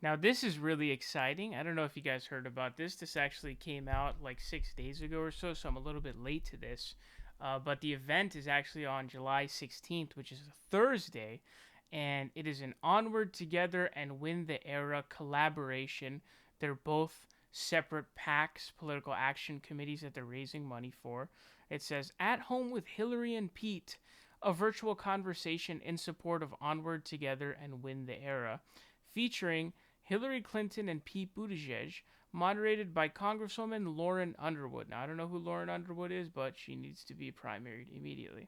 Now, this is really exciting. I don't know if you guys heard about this. This actually came out like 6 days ago or so, so I'm a little bit late to this. But the event is actually on July 16th, which is a Thursday, and it is an Onward Together and Win the Era collaboration. They're both separate PACS, political action committees, that they're raising money for. It says, At Home with Hillary and Pete, a virtual conversation in support of Onward Together and Win the Era, featuring Hillary Clinton and Pete Buttigieg, moderated by Congresswoman Lauren Underwood. Now, I don't know who Lauren Underwood is, but she needs to be primaried immediately.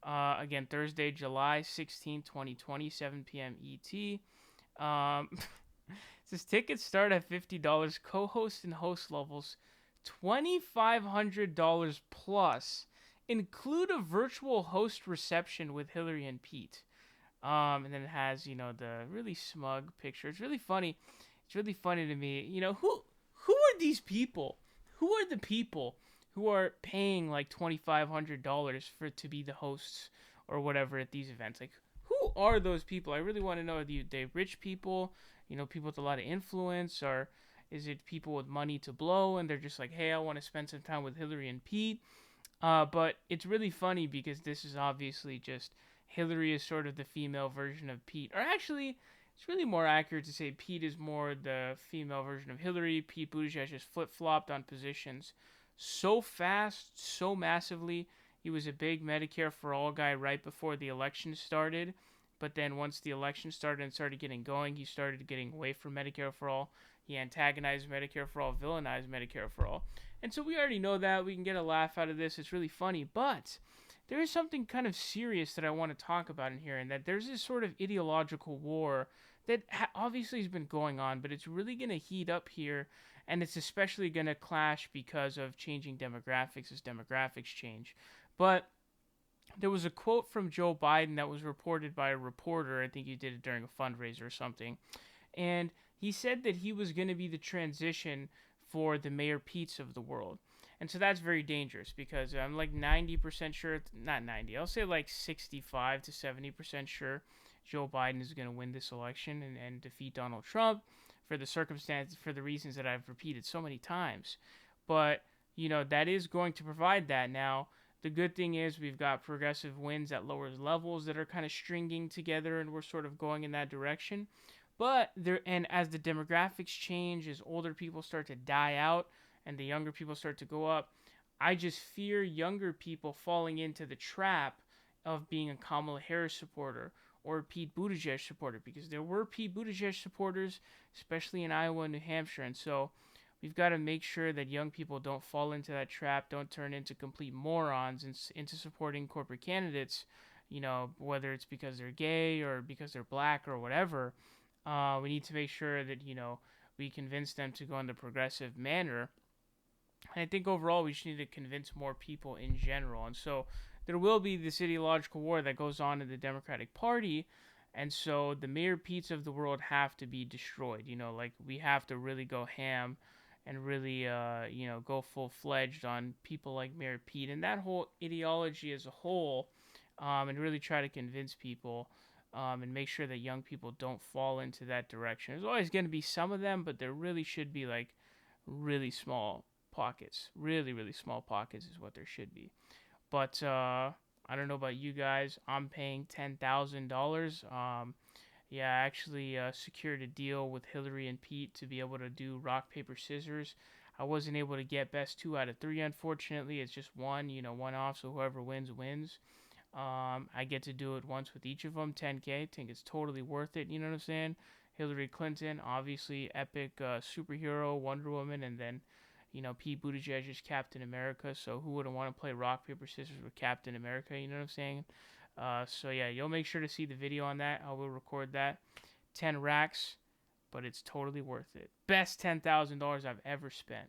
Again, Thursday, July 16, 2020, 7 p.m. ET. Um, says tickets start at $50, co-host and host levels $2,500 plus. Include a virtual host reception with Hillary and Pete. And then it has, the really smug picture. It's really funny. It's really funny to me. Who are these people? Who are the people who are paying like $2,500 for to be the hosts or whatever at these events? Like, who are those people? I really want to know. Are they rich people? People with a lot of influence, or is it people with money to blow and they're just like, hey, I want to spend some time with Hillary and Pete? But it's really funny because this is obviously just Hillary is sort of the female version of Pete. Or actually, it's really more accurate to say Pete is more the female version of Hillary. Pete Buttigieg just flip flopped on positions so fast, so massively. He was a big Medicare for All guy right before the election started. But then once the election started and started getting going, he started getting away from Medicare for All. He antagonized Medicare for All, villainized Medicare for All. And so we already know that. We can get a laugh out of this. It's really funny. But there is something kind of serious that I want to talk about in here, and that there's this sort of ideological war that obviously has been going on, but it's really going to heat up here, and it's especially going to clash because of changing demographics as demographics change. But there was a quote from Joe Biden that was reported by a reporter. I think he did it during a fundraiser or something. And he said that he was going to be the transition for the Mayor Petes of the world. And so that's very dangerous because I'm like 90% sure, not 90, I'll say like 65 to 70% sure Joe Biden is going to win this election and defeat Donald Trump for the circumstances, for the reasons that I've repeated so many times. But, that is going to provide that. Now, the good thing is we've got progressive wins at lower levels that are kind of stringing together, and we're sort of going in that direction. But there, and as the demographics change, as older people start to die out and the younger people start to go up, I just fear younger people falling into the trap of being a Kamala Harris supporter or a Pete Buttigieg supporter, because there were Pete Buttigieg supporters, especially in Iowa and New Hampshire. And so we've got to make sure that young people don't fall into that trap, don't turn into complete morons into supporting corporate candidates, whether it's because they're gay or because they're black or whatever. We need to make sure that, we convince them to go in the progressive manner. And I think overall we just need to convince more people in general. And so there will be this ideological war that goes on in the Democratic Party. And so the Mayor Petes of the world have to be destroyed. Like we have to really go ham and really, go full fledged on people like Mayor Pete and that whole ideology as a whole, and really try to convince people, and make sure that young people don't fall into that direction. There's always going to be some of them, but there really should be like really small pockets. Really, really small pockets is what there should be. But I don't know about you guys. I'm paying $10,000. Yeah, I actually secured a deal with Hillary and Pete to be able to do rock, paper, scissors. I wasn't able to get best 2 out of 3, unfortunately. It's just one, one off, so whoever wins, wins. I get to do it once with each of them, 10K. I think it's totally worth it, you know what I'm saying? Hillary Clinton, obviously epic superhero, Wonder Woman, and then, Pete Buttigieg is Captain America, so who wouldn't want to play rock, paper, scissors with Captain America, you know what I'm saying? So yeah, you'll make sure to see the video on that. I will record that. 10 racks, but it's totally worth it. Best $10,000 I've ever spent.